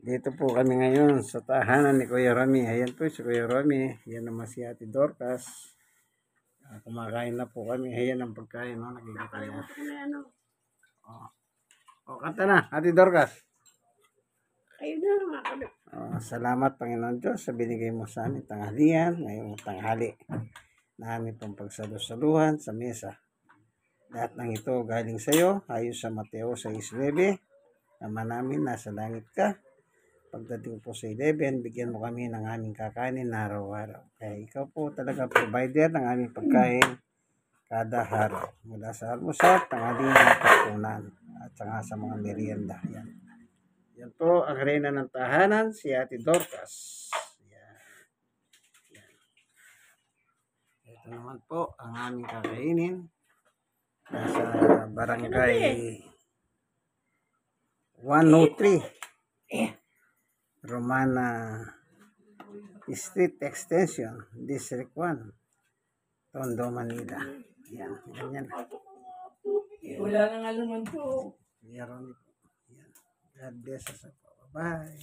Dito po kami ngayon sa tahanan ni Kuya Romy. Ayan po si Kuya Romy. Yan naman si Ate Dorcas. Kumakain na po kami. Ayan ang pagkain. No? Nakikita niya. Kanta na, Ate Dorcas. Ayun na mga Salamat Panginoon Diyos sa binigay mo sa amin tanghalian. Ngayong tanghali na aming pong pagsalusaluhan sa mesa. Lahat ng ito galing sa iyo. Ayon sa Mateo 6:9. Ama namin nasa langit ka. Pagdating po sa 11, bigyan mo kami ng aming kakanin na araw-araw. Kaya ikaw po talaga provider ng aming pagkain kada araw. Mula sa almusal, tanghalian at hapunan at saka sa mga merienda. Yan po ang reyna ng tahanan, si Ate Dorcas. Yan. Ito naman po ang aming kakainin. Nasa barangay 103. Romana Street Extension, District 1, Tondo, Manila. Yan, ganyan. wala nang aluman po. Meron po. Yan. God bless us. Bye.